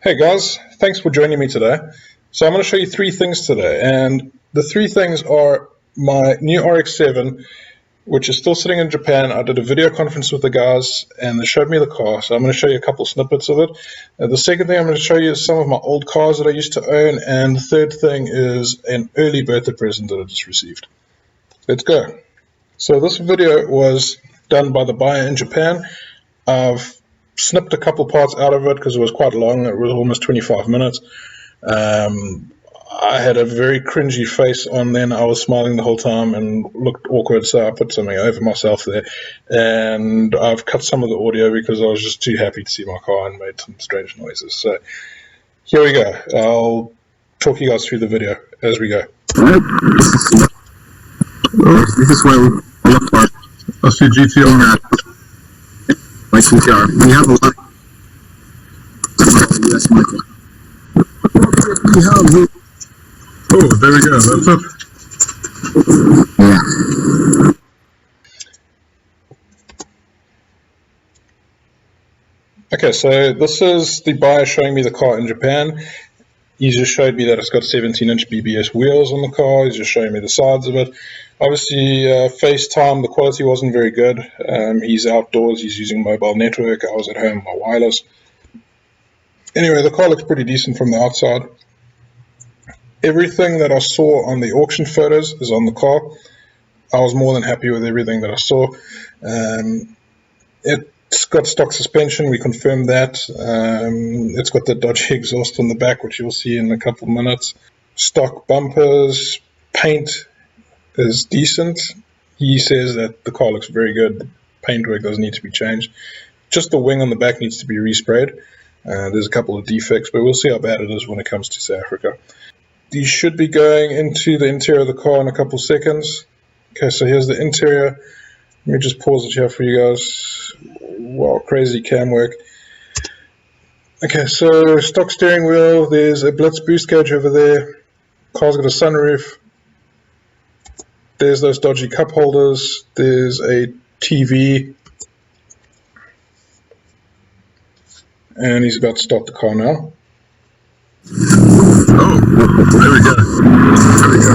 Hey guys, thanks for joining me today. So I'm going to show you three things today, and the three things are my new RX7, which is still sitting in Japan. I did a video conference with the guys and they showed me the car, so I'm going to show you a couple snippets of it. The second thing I'm going to show you is some of my old cars that I used to own, and the third thing is an early birthday present that I just received. Let's go. So this video was done by the buyer in Japan. I've snipped a couple parts out of it because it was quite long. It was almost 25 minutes. I had a very cringy face on then. I was smiling the whole time and looked awkward, so I put something over myself there. And I've cut some of the audio because I was just too happy to see my car and made some strange noises. So here we go. I'll talk you guys through the video as we go. This is where we look for a few GTR. My CTR. We have a lot of US market. Oh, there we go. That's it. Yeah. Okay, so this is the buyer showing me the car in Japan. He just showed me that it's got 17-inch BBS wheels on the car. He's just showing me the sides of it. Obviously, FaceTime, the quality wasn't very good. He's outdoors. He's using mobile network. I was at home, my wireless. Anyway, the car looks pretty decent from the outside. Everything that I saw on the auction photos is on the car. I was more than happy with everything that I saw. It's got stock suspension, we confirmed that. It's got the dodgy exhaust on the back, which you'll see in a couple of minutes. Stock bumpers, paint is decent. He says that the car looks very good. The paintwork doesn't need to be changed. Just the wing on the back needs to be resprayed. There's a couple of defects, but we'll see how bad it is when it comes to South Africa. These should be going into the interior of the car in a couple seconds. Okay, so here's the interior. Let me just pause it here for you guys. Wow, crazy cam work. Okay, so stock steering wheel. There's a Blitz boost gauge over there. Car's got a sunroof. There's those dodgy cup holders. There's a TV. And he's about to start the car now. Oh, there we go. There we go.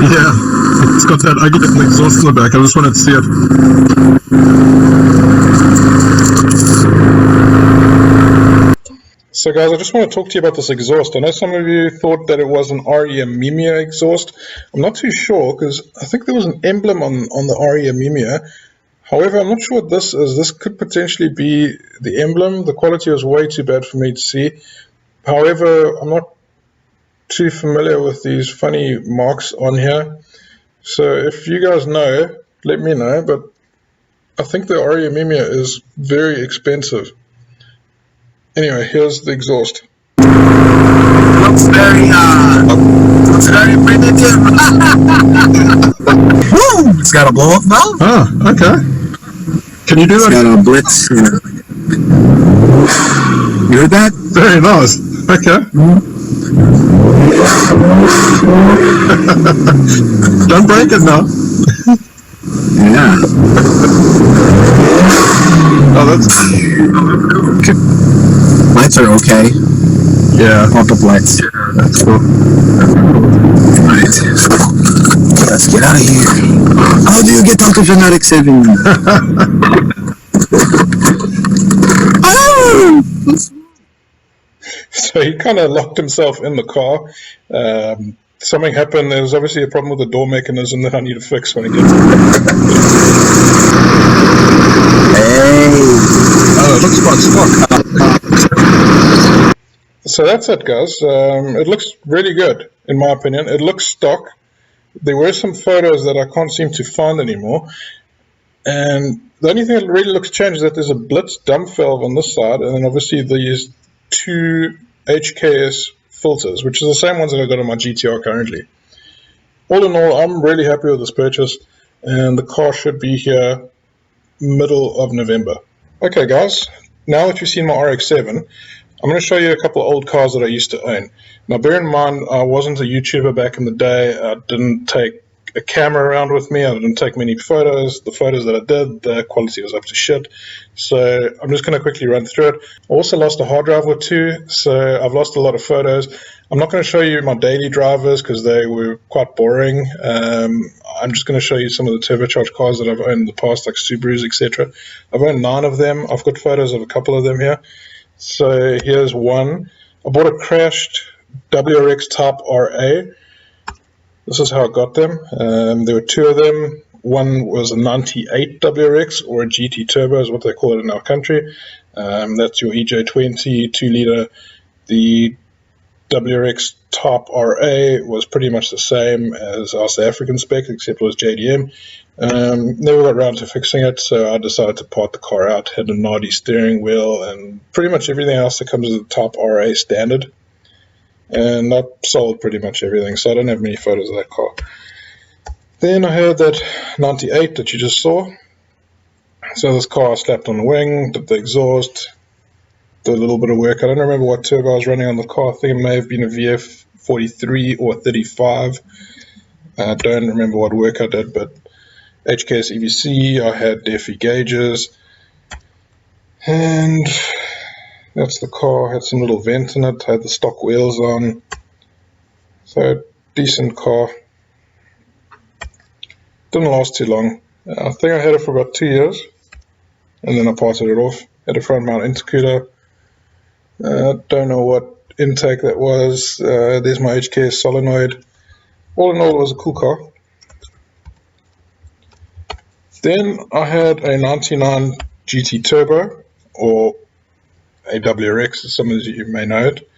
Yeah, it's got that. I get an exhaust in the back. I just wanted to see it. So guys, I just want to talk to you about this exhaust. I know some of you thought that it was an RE exhaust. I'm not too sure because I think there was an emblem on the RE. However, I'm not sure what this is. This could potentially be the emblem. The quality was way too bad for me to see. However, I'm not too familiar with these funny marks on here. So if you guys know, let me know. But I think the RE is very expensive. Anyway, here's the exhaust. Looks very primitive. Woo! It's got a blow up valve. Oh, okay. Can you do that? It's got a Blitz. You heard that? Very nice. Okay. Don't break it now. Yeah. Oh, that's Lights are okay. yeah. All the lights. That's cool. Right. Let's get out of here. How do you get out of an RX7? So he kind of locked himself in the car. Something happened. There was obviously a problem with the door mechanism that I need to fix when he gets there. Oh, it looks quite stock. So that's it, guys. It looks really good, in my opinion. It looks stock. There were some photos that I can't seem to find anymore. And the only thing that really looks changed is that there's a Blitz dump valve on this side, and then obviously these two HKS filters, which is the same ones that I got on my GTR currently. All in all, I'm really happy with this purchase, and the car should be here middle of November. Okay, guys, now that you've seen my RX7, I'm going to show you a couple of old cars that I used to own. Now, bear in mind, I wasn't a YouTuber back in the day. I didn't take a camera around with me. I didn't take many photos. The photos that I did, the quality was up to shit. So I'm just going to quickly run through it. I also lost a hard drive or two, so I've lost a lot of photos. I'm not going to show you my daily drivers because they were quite boring. I'm just going to show you some of the turbocharged cars that I've owned in the past, like Subarus, etc. I've owned 9 of them. I've got photos of a couple of them here. So here's one. I bought a crashed WRX Type RA. This is how I got them. There were 2 of them. One was a 98 WRX, or a GT Turbo is what they call it in our country. That's your EJ20 2-liter. The WRX Type RA was pretty much the same as our South African spec, except it was JDM. Never got around to fixing it, so I decided to part the car out. Had a Nardi steering wheel and pretty much everything else that comes with the Type RA standard. And I sold pretty much everything, so I don't have many photos of that car. Then I had that 98 that you just saw. So this car I slapped on the wing, did the exhaust, did a little bit of work. I don't remember what turbo I was running on the car. I think it may have been a VF43 or 35. I don't remember what work I did, but HKS EVC, I had DEFI gauges, and that's the car. Had some little vent in it, had the stock wheels on, so decent car. Didn't last too long. I think I had it for about 2 years, and then I parted it off. Had a front mount intercooler. Don't know what intake that was. There's my HKS solenoid. All in all, it was a cool car. Then I had a 99 GT Turbo, or a WRX, as some of you may know it.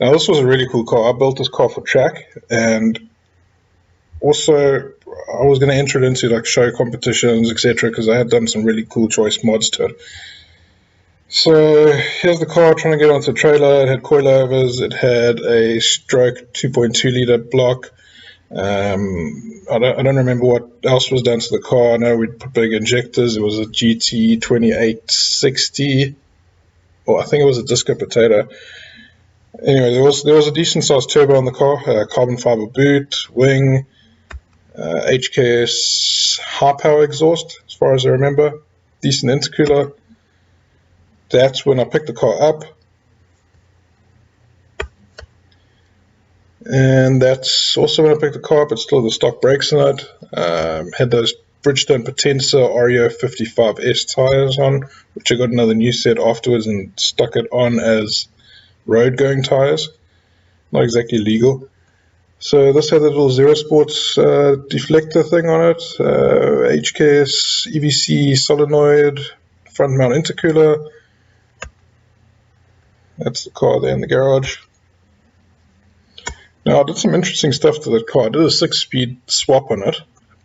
Now this was a really cool car. I built this car for track, and also I was going to enter it into like show competitions, etc., because I had done some really cool choice mods to it. So here's the car trying to get onto the trailer. It had coilovers, it had a stroke 2.2 liter block. I don't remember what else was done to the car. I know we put big injectors. It was a GT 2860, or I think it was a disco potato. Anyway, there was a decent sized turbo on the car, carbon fiber boot, wing, HKS high power exhaust, as far as I remember, decent intercooler. That's when I picked the car up, and that's also when I picked the car up. It's still the stock brakes in it. Had those Bridgestone Potenza REO 55S tires on, which I got another new set afterwards and stuck it on as road going tires. Not exactly legal. So this had a little Zero Sports deflector thing on it, HKS EVC solenoid, front mount intercooler. That's the car there in the garage. Now I did some interesting stuff to that car. I did a 6-speed swap on it,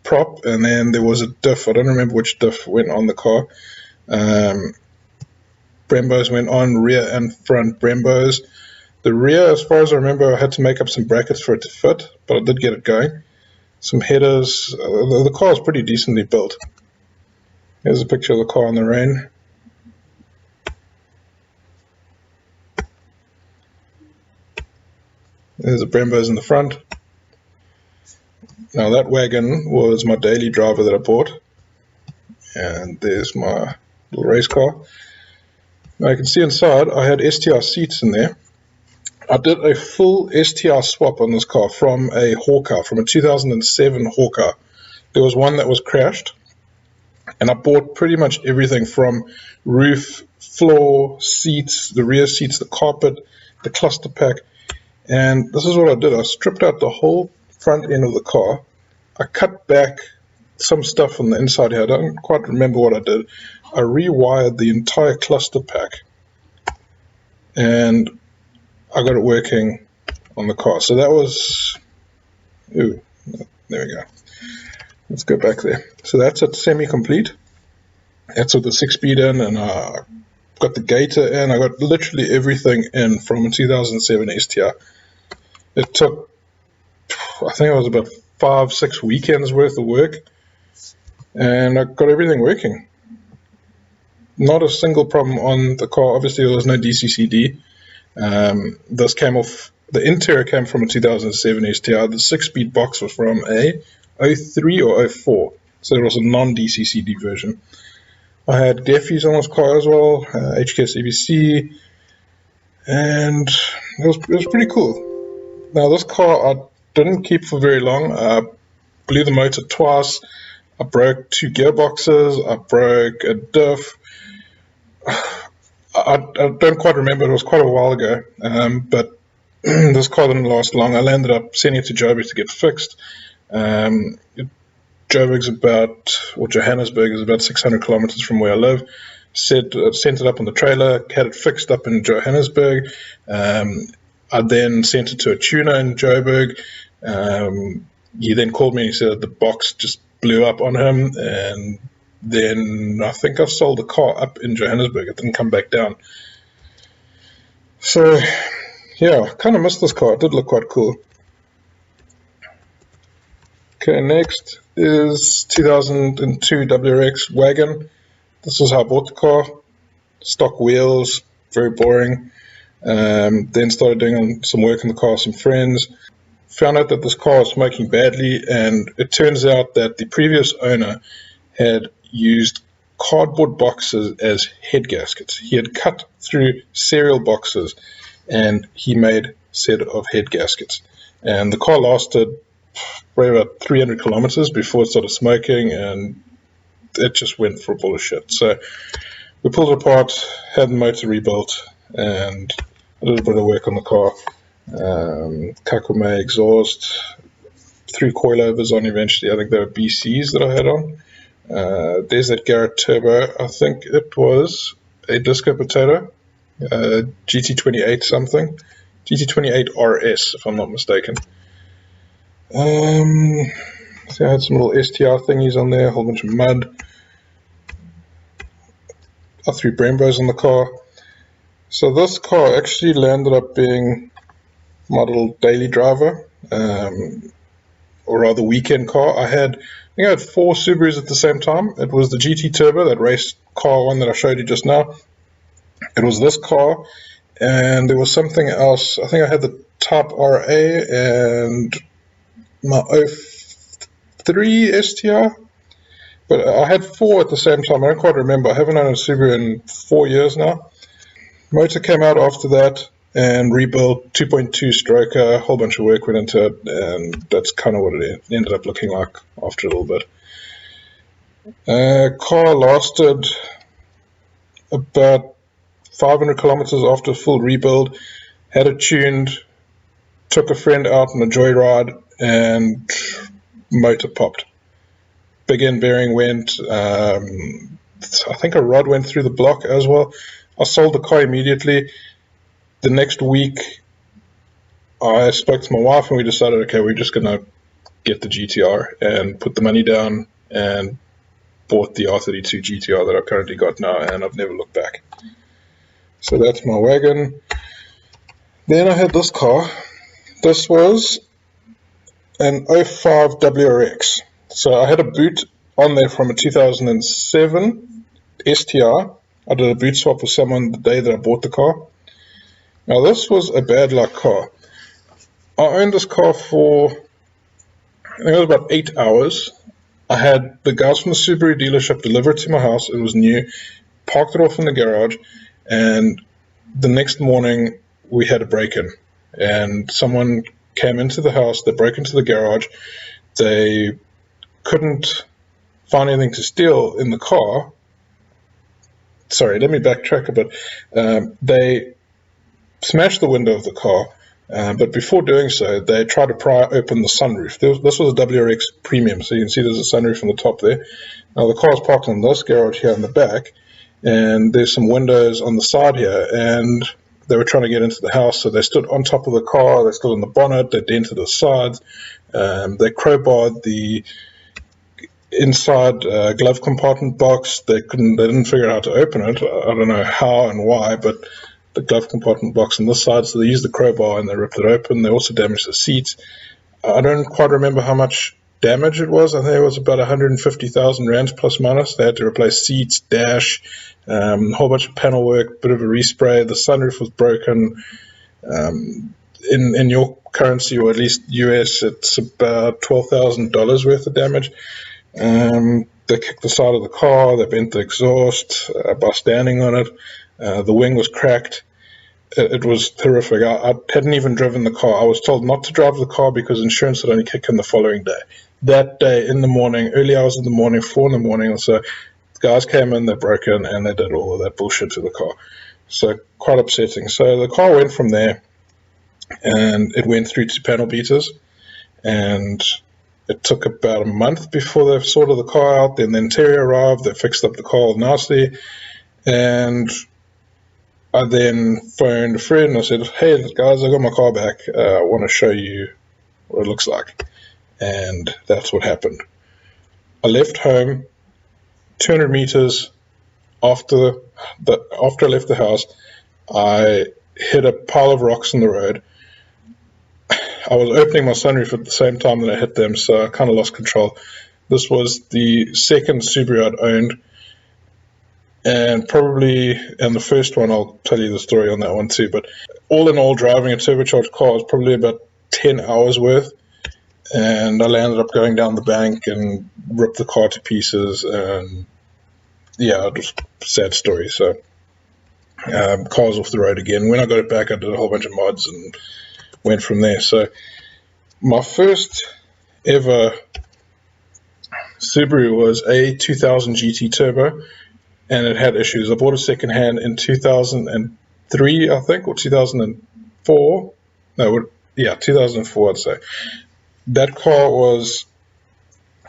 prop, and then there was a diff. I don't remember which diff went on the car. Brembos went on, rear and front Brembos. The rear, as far as I remember, I had to make up some brackets for it to fit, but I did get it going. Some headers. The car is pretty decently built. Here's a picture of the car in the rain. There's the Brembos in the front. Now that wagon was my daily driver that I bought. And there's my little race car. Now you can see inside I had STR seats in there. I did a full STR swap on this car from a Hawker, from a 2007 Hawker. There was one that was crashed, and I bought pretty much everything from roof, floor, seats, the rear seats, the carpet, the cluster pack. And this is what I did. I stripped out the whole front end of the car. I cut back some stuff on the inside here. I don't quite remember what I did. I rewired the entire cluster pack, and I got it working on the car. So that was, ooh, there we go. Let's go back there. So that's it, semi-complete. That's with the 6-speed in, and I got the gator in. I got literally everything in from a 2007 STR. It took, I think it was about 5-6 weekends worth of work, and I got everything working. Not a single problem on the car. Obviously there was no DCCD. This came off, the interior came from a 2007 STR. The 6-speed box was from a 03 or 04, so it was a non-DCCD version. I had Geffies on this car as well, HKS EBC, and it was pretty cool. Now this car I didn't keep for very long. I blew the motor twice. I broke 2 gearboxes. I broke a diff. I don't quite remember. It was quite a while ago, but this car didn't last long. I ended up sending it to Joburg to get fixed. Joburg's Johannesburg is about 600 kilometers from where I live. Sent it up on the trailer, had it fixed up in Johannesburg. I then sent it to a tuner in Joburg. He then called me and he said the box just blew up on him, and then I think I sold the car up in Johannesburg. It didn't come back down. So, yeah, I kind of missed this car. It did look quite cool. Okay, next is 2002 WRX wagon. This is how I bought the car. Stock wheels, very boring. Then started doing some work in the car with some friends. Found out that this car was smoking badly, and it turns out that the previous owner had used cardboard boxes as head gaskets. He had cut through cereal boxes and he made a set of head gaskets. And the car lasted probably about 300 kilometers before it started smoking, and it just went for a bowl of shit. So we pulled it apart, had the motor rebuilt, and a little bit of work on the car. Kakome exhaust, 3 coilovers on eventually. I think they were BCs that I had on. There's that Garrett turbo. I think it was a disco potato, GT28 something, GT28 RS if I'm not mistaken. So I had some little STR thingies on there, a whole bunch of mud. I threw Brembos on the car. So this car actually landed up being my little daily driver, or rather weekend car. I think I had 4 Subarus at the same time. It was the GT Turbo, that race car one that I showed you just now. It was this car, and there was something else. I think I had the Type RA and my 03 STR. But I had 4 at the same time. I don't quite remember. I haven't owned a Subaru in 4 years now. Motor came out after that and rebuilt 2.2 stroker, a whole bunch of work went into it, and that's kind of what it ended up looking like after a little bit. Car lasted about 500 kilometers after full rebuild, had it tuned, took a friend out on a joyride, and motor popped. Big end bearing went, I think a rod went through the block as well. I sold the car immediately. The next week, I spoke to my wife and we decided, okay, we're just going to get the GTR and put the money down and bought the R32 GTR that I've currently got now, and I've never looked back. So that's my wagon. Then I had this car. This was an 05 WRX. So I had a boot on there from a 2007 STR. I did a boot swap with someone the day that I bought the car. Now this was a bad luck car. I owned this car for, I think it was about 8 hours. I had the guys from the Subaru dealership deliver it to my house. It was new. Parked it off in the garage, and the next morning we had a break-in. And someone came into the house, they broke into the garage, they couldn't find anything to steal in the car. Sorry, let me backtrack a bit. They smashed the window of the car, but before doing so, they tried to pry open the sunroof. This was a WRX Premium, so you can see there's a sunroof on the top there. Now the car is parked in this garage here in the back, and there's some windows on the side here, and they were trying to get into the house, so they stood on top of the car, they stood on the bonnet, they dented the sides, they crowbarred the inside glove compartment box. They didn't figure out how to open it. I don't know how and why, but the glove compartment box on this side, so they used the crowbar and they ripped it open. They also damaged the seats. I don't quite remember how much damage it was. I think it was about 150,000 rands plus minus. They had to replace seats, dash, a whole bunch of panel work, bit of a respray. The sunroof was broken. in your currency, or at least US, it's about $12,000 worth of damage. They kicked the side of the car, they bent the exhaust by standing on it. The wing was cracked. It was horrific. I hadn't even driven the car. I was told not to drive the car because insurance would only kick in the following day. That day in the morning, early hours of the morning, 4 in the morning or so, the guys came in, they broke in, and they did all of that bullshit to the car. So quite upsetting. So the car went from there, and it went through to panel beaters, and it took about a month before they sorted the car out. Then the interior arrived, they fixed up the car nicely, and I then phoned a friend and I said, hey guys, I got my car back. I want to show you what it looks like. And that's what happened. I left home 200 meters after I left the house. I hit a pile of rocks in the road. I was opening my sunroof at the same time that I hit them, so I kind of lost control. This was the second Subaru I'd owned, and the first one, I'll tell you the story on that one too, but all in all, driving a turbocharged car was probably about 10 hours worth, and I landed up going down the bank and ripped the car to pieces, and yeah, it was a sad story. So car's off the road again. When I got it back, I did a whole bunch of mods and went from there. So my first ever Subaru was a 2000 GT Turbo, and it had issues. I bought a second hand in 2003, I think, or 2004. No, yeah, 2004, I'd say. That car was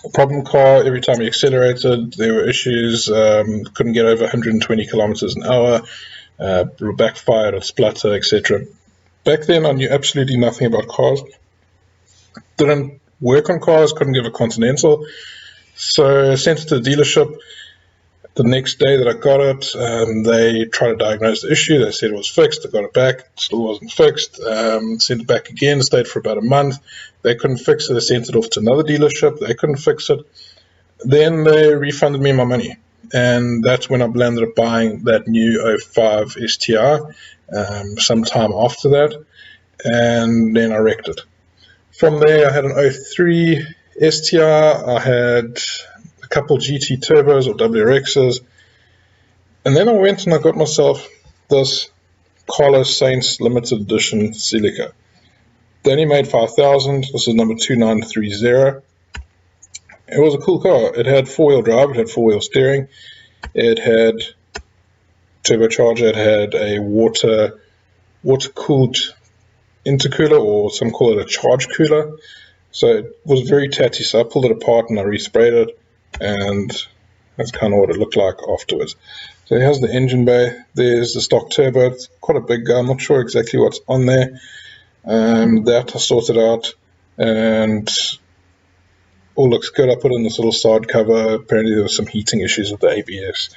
a problem car. Every time you accelerated, there were issues. Couldn't get over 120 kilometers an hour. Backfired, or splutter, etc. Back then, I knew absolutely nothing about cars. Didn't work on cars, couldn't give a Continental. So I sent it to the dealership. The next day that I got it, they tried to diagnose the issue. They said it was fixed. I got it back. It still wasn't fixed. Sent it back again. Stayed for about a month. They couldn't fix it. They sent it off to another dealership. They couldn't fix it. Then they refunded me my money. And that's when I landed up buying that new 05 STR sometime after that. And then I wrecked it. From there, I had an 03 STR. I had a couple GT turbos or WRXs, and then I went and I got myself this Carlos Sainz limited edition Celica. They only made 5,000. This is number 2930. It was a cool car. It had four-wheel drive. It had four-wheel steering. It had turbocharger. It had a water-cooled intercooler, or some call it a charge cooler. So it was very tatty. So I pulled it apart and I resprayed it, and that's kind of what it looked like afterwards. So here's the engine bay. There's the stock turbo. It's quite a big guy. I'm not sure exactly what's on there. That I sorted out, and all looks good. I put in this little side cover. Apparently there were some heating issues with the ABS,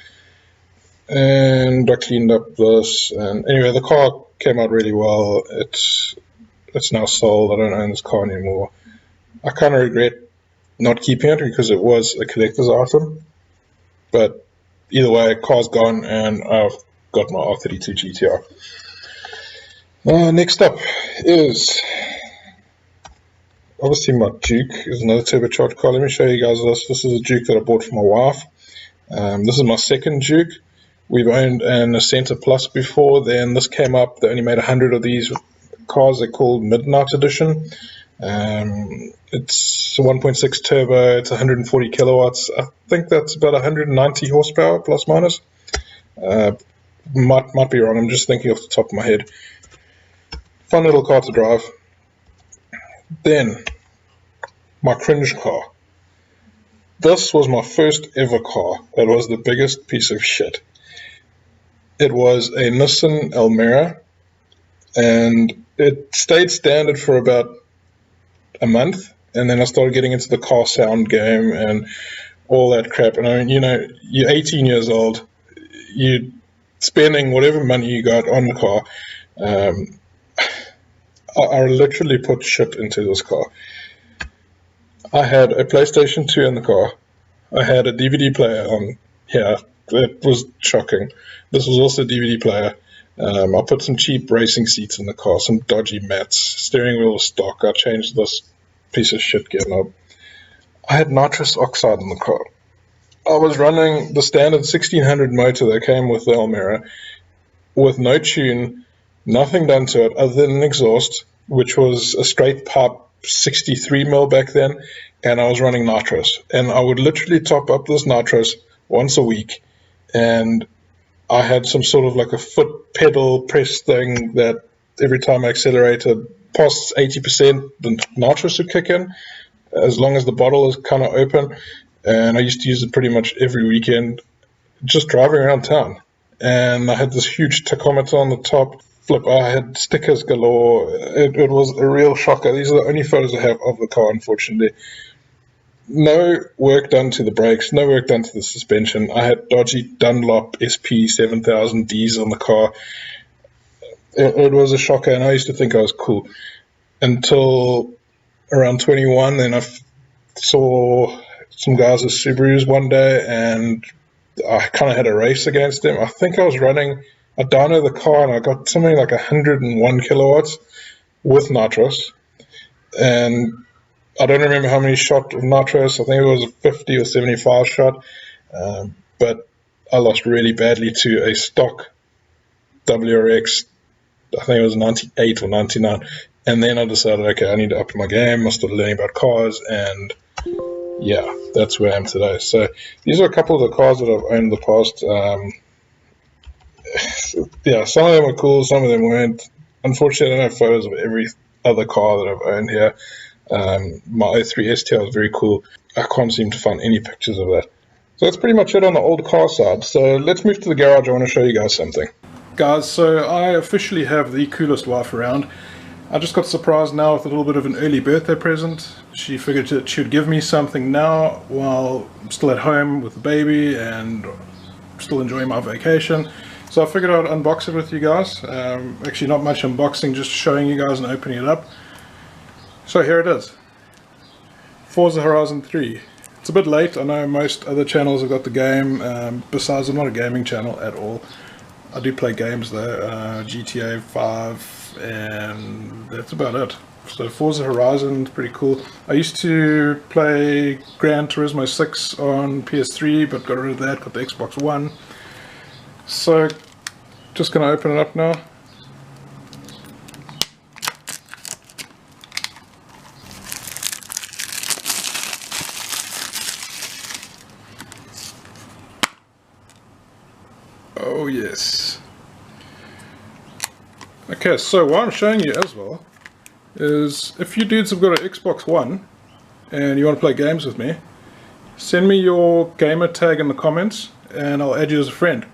and I cleaned up this. And anyway, the car came out really well. It's now sold. I don't own this car anymore. I kind of regret not keeping it because it was a collector's item. But either way, car's gone, and I've got my R32 GTR. Next up is obviously my Duke. Is another turbocharged car. Let me show you guys this. This is a Duke that I bought for my wife. This is my second Duke. We've owned an Ascenta Plus before. Then this came up. They only made 100 of these cars. They're called Midnight Edition. It's a 1.6 turbo. It's 140 kilowatts. I think that's about 190 horsepower plus minus. Might be wrong. I'm just thinking off the top of my head. Fun little car to drive. Then my cringe car. This was my first ever car. It was the biggest piece of shit. It was a Nissan Almera, and it stayed standard for about a month, and then I started getting into the car sound game and all that crap. And I mean, you know, you're 18 years old, you're spending whatever money you got on the car. I literally put shit into this car. I had a PlayStation 2 in the car. I had a DVD player on here. It was shocking. This was also a DVD player. I put some cheap racing seats in the car, some dodgy mats, steering wheel was stock. I changed this piece of shit gear knob. I had nitrous oxide in the car. I was running the standard 1600 motor that came with the Almera with no tune, nothing done to it other than an exhaust, which was a straight pipe 63mm back then, and I was running nitrous. And I would literally top up this nitrous once a week, and I had some sort of like a foot pedal press thing that every time I accelerated past 80%, the nitrous would kick in, as long as the bottle is kind of open. And I used to use it pretty much every weekend, just driving around town. And I had this huge tachometer on the top. Flip, I had stickers galore. It was a real shocker. These are the only photos I have of the car, unfortunately. No work done to the brakes, no work done to the suspension. I had dodgy Dunlop SP 7000Ds on the car. It was a shocker, and I used to think I was cool. Until around 21, then I saw some guys with Subarus one day, and I kind of had a race against them. I think I was running a dyno the car, and I got something like 101 kilowatts with nitrous. And I don't remember how many shot of nitrous. I think it was a 50 or 75 shot. But I lost really badly to a stock WRX. I think it was 98 or 99. And then I decided, okay, I need to up my game. I started learning about cars, and yeah, that's where I am today. So these are a couple of the cars that I've owned in the past. Yeah, some of them were cool, some of them weren't. Unfortunately, I don't have photos of every other car that I've owned here. My 03 STL is very cool. I can't seem to find any pictures of that. So that's pretty much it on the old car side. So let's move to the garage. I want to show you guys something. Guys, so I officially have the coolest wife around. I just got surprised now with a little bit of an early birthday present. She figured that she would give me something now while I'm still at home with the baby and still enjoying my vacation. So I figured I'd unbox it with you guys. Actually not much unboxing, just showing you guys and opening it up. So here it is. Forza Horizon 3. It's a bit late. I know most other channels have got the game. Besides, I'm not a gaming channel at all. I do play games though, GTA 5, and that's about it. So Forza Horizon is pretty cool. I used to play Gran Turismo 6 on PS3, but got rid of that, got the Xbox One. So, just going to open it up now. Oh yes. Okay, so what I'm showing you as well is if you dudes have got an Xbox One and you want to play games with me, send me your gamer tag in the comments and I'll add you as a friend.